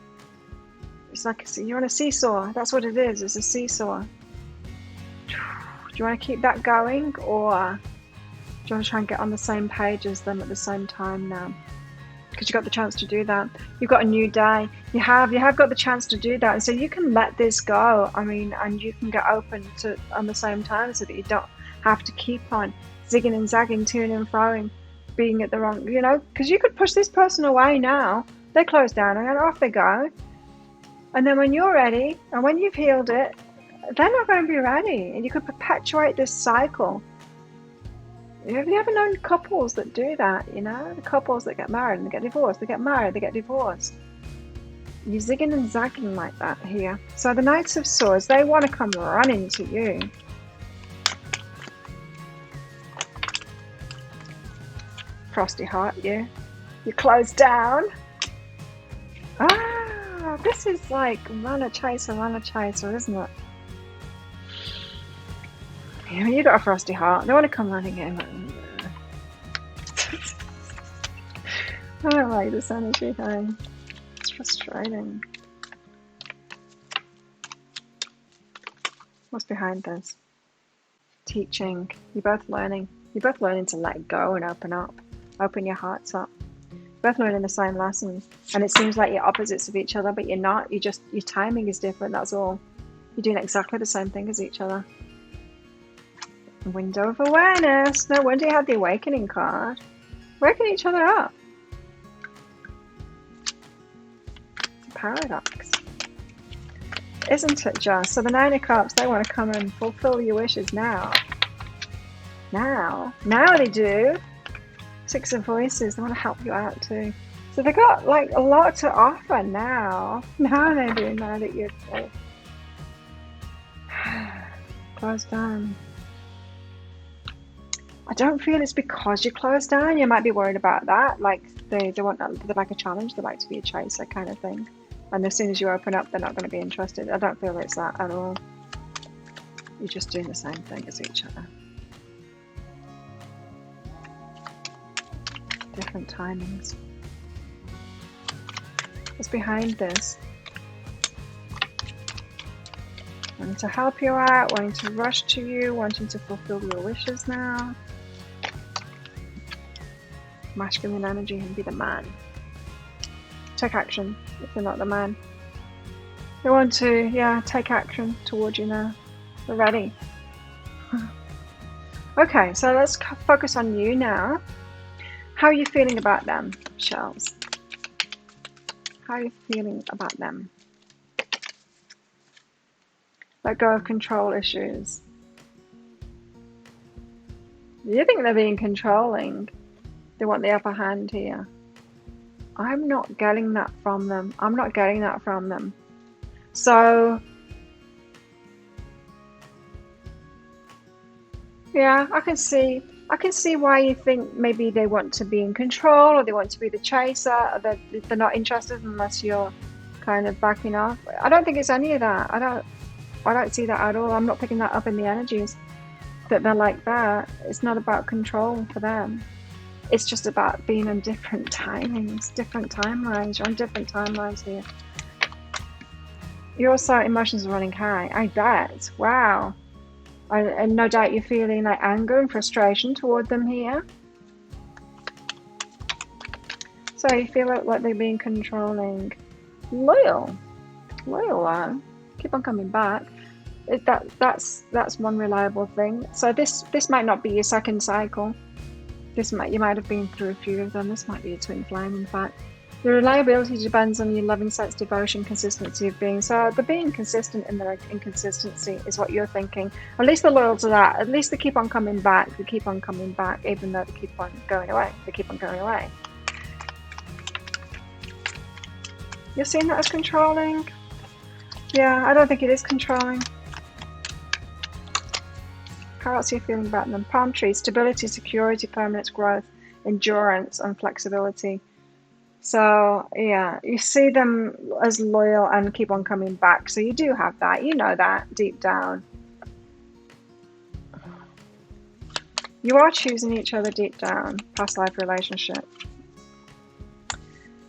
It's like you're on a seesaw. That's what it is. It's a seesaw. Do you want to keep that going, or do you want to try and get on the same page as them at the same time now? Because you've got the chance to do that. You've got a new day. You have got the chance to do that. And so you can let this go. I mean, and you can get open to on the same time so that you don't have to keep on zigging and zagging, to and froing, being at the wrong, because you could push this person away now. They close down and off they go. And then when you're ready and when you've healed it, they're not going to be ready. And you could perpetuate this cycle. Have you ever known couples that do that, The couples that get married and they get divorced, they get married, they get divorced. You're zigging and zagging like that here. So the Knights of Swords, they want to come running to you. Frosty heart, you. You're closed down. Ah, this is like runner chaser, isn't it? Yeah, you got a frosty heart. They want to come running in. I don't like this energy thing. It's frustrating. What's behind this? Teaching. You're both learning. You're both learning to let go and open up. Open your hearts up. You're both learning the same lessons. And it seems like you're opposites of each other, but you're not. Your timing is different, that's all. You're doing exactly the same thing as each other. Window of awareness. No wonder you had the awakening card. Waking each other up. It's a paradox. Isn't it just? So the Nine of Cups, they want to come and fulfill your wishes now. Now they do. Six of Voices, they want to help you out too. So they got like a lot to offer now. Now they do, now that you're closed down. I don't feel it's because you're closed down. You might be worried about that. Like they want, they like a challenge. They like to be a chaser kind of thing. And as soon as you open up, they're not going to be interested. I don't feel it's that at all. You're just doing the same thing as each other. Different timings. What's behind this? Wanting to help you out, wanting to rush to you, wanting to fulfill your wishes now. Masculine energy and be the man. Take action if you're not the man. They want to, take action towards you now. They're ready. Okay, so let's focus on you now. How are you feeling about them, Shells? How are you feeling about them? Let go of control issues. You think they're being controlling. They want the upper hand here. I'm not getting that from them. I'm not getting that from them. So, yeah, I can see why you think maybe they want to be in control, or they want to be the chaser, or they're not interested unless you're kind of backing off. I don't think it's any of that. I don't see that at all. I'm not picking that up in the energies that they're like that. It's not about control for them. It's just about being on different timings, different timelines. You're on different timelines here. Your emotions are running high. I bet. Wow. And no doubt you're feeling like anger and frustration toward them here. So you feel like they're being controlling. Loyal, man. Keep on coming back. That's one reliable thing. So this might not be your second cycle. You might have been through a few of them. This might be a twin flame, in fact. The reliability depends on your loving sense, devotion, consistency of being. So the being consistent in their inconsistency is what you're thinking. At least they're loyal to that. At least they keep on coming back. They keep on coming back, even though they keep on going away. They keep on going away. You're seeing that as controlling? Yeah, I don't think it is controlling. How else are you feeling about them? Palm tree, stability, security, permanence, growth, endurance, and flexibility. So, yeah, you see them as loyal and keep on coming back. So you do have that. You know that deep down. You are choosing each other deep down. Past life relationship.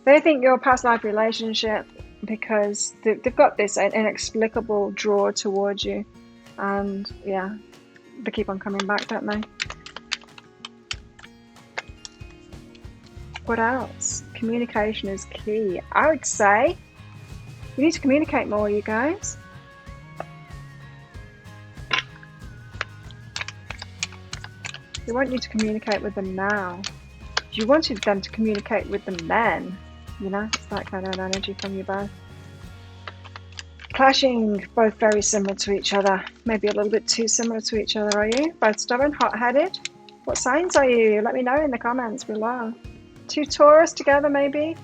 They think you're a past life relationship because they've got this inexplicable draw towards you. And, yeah, they keep on coming back, don't they? What else? Communication is key. I would say you need to communicate more, you guys. They want you to communicate with them now. You wanted them to communicate with them then. You know, it's that kind of energy from you both. Clashing, both very similar to each other. Maybe a little bit too similar to each other, are you? Both stubborn, hot-headed. What signs are you? Let me know in the comments below. Two Taurus together, maybe?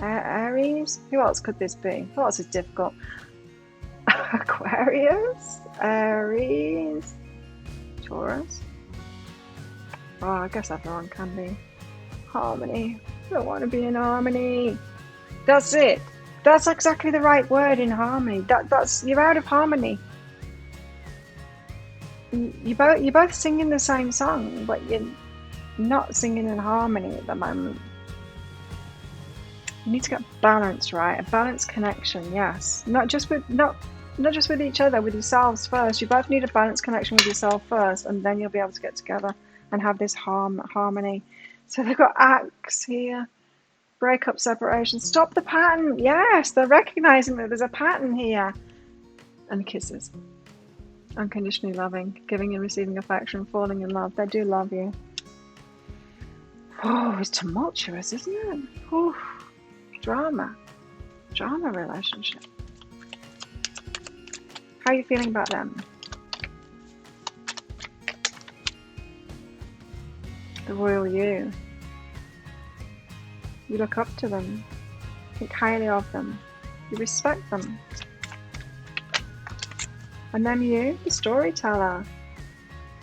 Aries? Who else could this be? Who else is difficult? Aquarius? Aries? Taurus? Oh, I guess everyone can be. Harmony. I don't want to be in harmony. That's it. That's exactly the right word, in harmony. That's you're out of harmony. You're both singing the same song, but you're not singing in harmony at the moment. You need to get balance, right? A balanced connection, yes. Not just with each other, with yourselves first. You both need a balanced connection with yourself first, and then you'll be able to get together and have this harmony. So they've got acts here. Breakup, separation. Stop the pattern. Yes, they're recognizing that there's a pattern here. And kisses. Unconditionally loving, giving and receiving affection, falling in love. They do love you. Oh, it's tumultuous, isn't it? Oh, drama relationship. How are you feeling about them? The royal you. You look up to them, think highly of them, you respect them. And then you, the storyteller.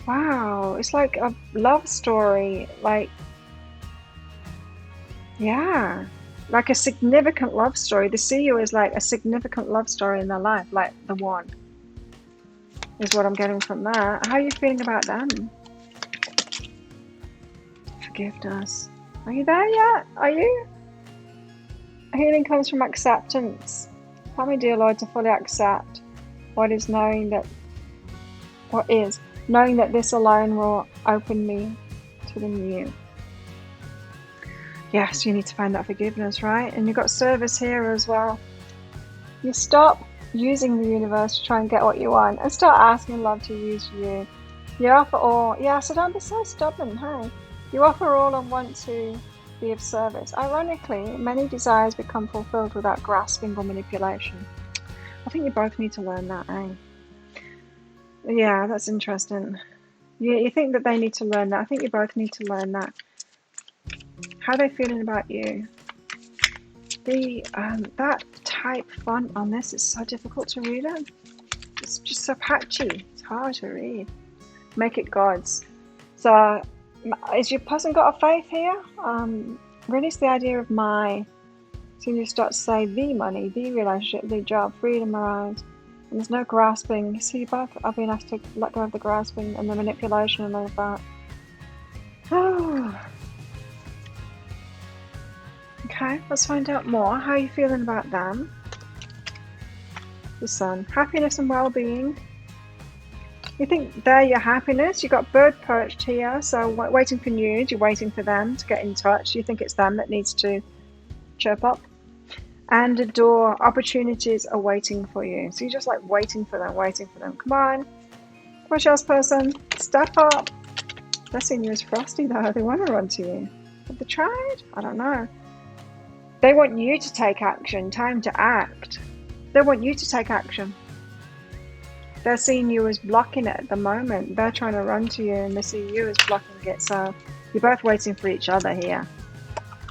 Wow, it's like a love story, like, yeah, like a significant love story. They see you as like a significant love story in their life, like the one, is what I'm getting from that. How are you feeling about them? Forgiveness. Are you there yet? Are you? Healing comes from acceptance. Help me, dear Lord, to fully accept what is, knowing that this alone will open me to the new. Yes, you need to find that forgiveness, right? And you've got service here as well. You stop using the universe to try and get what you want and start asking love to use you. You offer all. Yeah, so don't be so stubborn, hey? You offer all and want to be of service. Ironically, many desires become fulfilled without grasping or manipulation. I think you both need to learn that, eh? Yeah, that's interesting. You think that they need to learn that. I think you both need to learn that. How are they feeling about you? That type font on this is so difficult to read it. It's just so patchy. It's hard to read. Make it God's. So, is your person got a faith here? Release the idea of my. So you start to say the money, the relationship, the job, freedom arise. And there's no grasping. See, you both are being asked to let go of the grasping and the manipulation and all of that. Okay, let's find out more. How are you feeling about them? The Sun. Happiness and well-being. You think they're your happiness. You've got bird perched here, so waiting for news. You're waiting for them to get in touch. You think it's them that needs to chirp up. And a door. Opportunities are waiting for you. So you're just like waiting for them, waiting for them. Come on. Come on, Shells person. Step up. They're seeing you as frosty though. They want to run to you. Have they tried? I don't know. They want you to take action. Time to act. They want you to take action. They're seeing you as blocking it at the moment. They're trying to run to you and they see you as blocking it. So you're both waiting for each other here.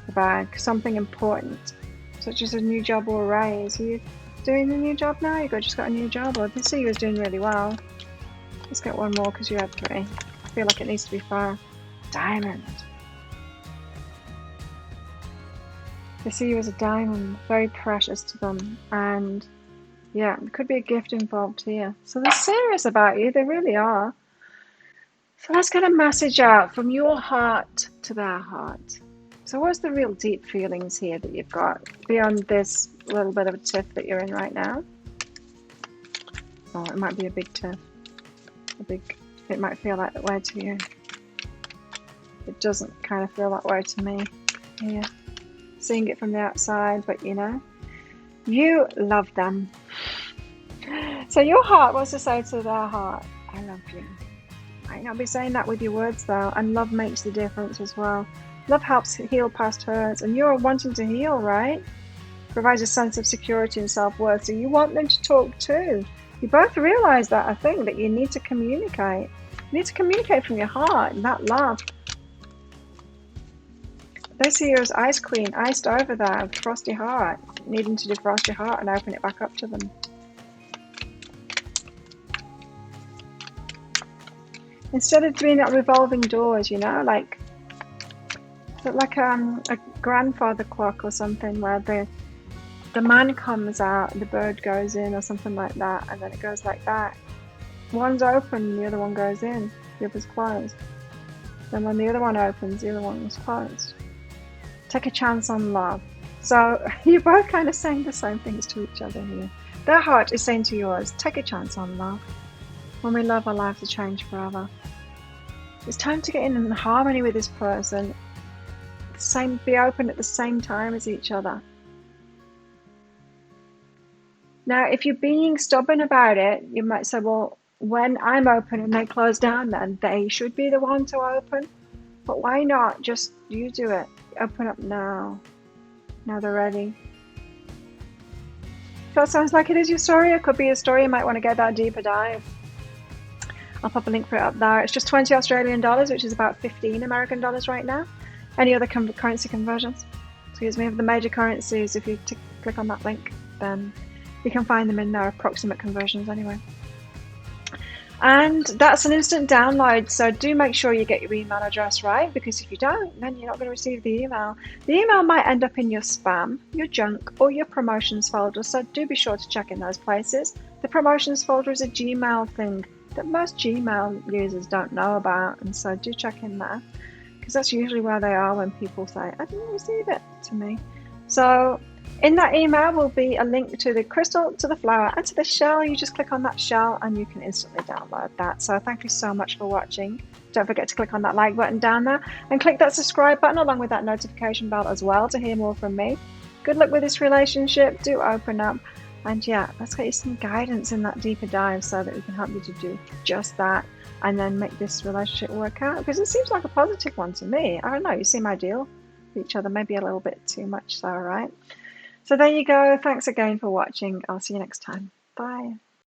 The bag. Something important. Such as a new job or a raise. Are you doing a new job now? You just got a new job, or they see you as doing really well. Let's get one more because you had 3. I feel like it needs to be 5. Diamond. They see you as a diamond, very precious to them, and yeah, there could be a gift involved here. So they're serious about you, they really are. So let's get a message out from your heart to their heart. So what's the real deep feelings here that you've got beyond this little bit of a tiff that you're in right now? Oh, it might be a big tiff. It might feel like that way to you. It doesn't kind of feel that way to me. Yeah. Seeing it from the outside, but you know, you love them. So your heart wants to say to their heart, I love you. Might not be saying that with your words though, and love makes the difference as well. Love helps heal past hurts, and you're wanting to heal, right? Provides a sense of security and self-worth, so you want them to talk too. You both realize that, I think, that you need to communicate. You need to communicate from your heart, and that love. They see you as Ice Queen, iced over there, frosty heart, needing to defrost your heart and open it back up to them. Instead of doing that revolving doors, you know, like a grandfather clock or something where the man comes out, the bird goes in or something like that, and then it goes like that. One's open, the other one goes in, the other's closed. Then when the other one opens, the other one was closed. Take a chance on love. So you're both kind of saying the same things to each other here. Their heart is saying to yours, take a chance on love. When we love, our lives will change forever. It's time to get in harmony with this person. Be open at the same time as each other. Now, if you're being stubborn about it, you might say, well, when I'm open and they close down, then they should be the one to open. But why not just you do it? Open up now. Now they're ready. If that sounds like it is your story, it could be a story. You might want to get that deeper dive. I'll pop a link for it up there. It's just 20 Australian dollars, which is about 15 American dollars right now. Any other currency conversions? Excuse me, of the major currencies, if you click on that link, then you can find them in their approximate conversions anyway. And that's an instant download, so do make sure you get your email address right, because if you don't, then you're not going to receive the email. The email might end up in your spam, your junk, or your promotions folder, so do be sure to check in those places. The promotions folder is a Gmail thing that most Gmail users don't know about, and so do check in there, because that's usually where they are when people say, I didn't receive it to me. So in that email will be a link to the crystal, to the flower, and to the shell. You just click on that shell and you can instantly download that. So thank you so much for watching. Don't forget to click on that like button down there and click that subscribe button along with that notification bell as well to hear more from me. Good luck with this relationship. Do open up. And yeah, let's get you some guidance in that deeper dive so that we can help you to do just that and then make this relationship work out, because it seems like a positive one to me. I don't know, you seem ideal for each other, maybe a little bit too much so, right? So there you go. Thanks again for watching. I'll see you next time. Bye.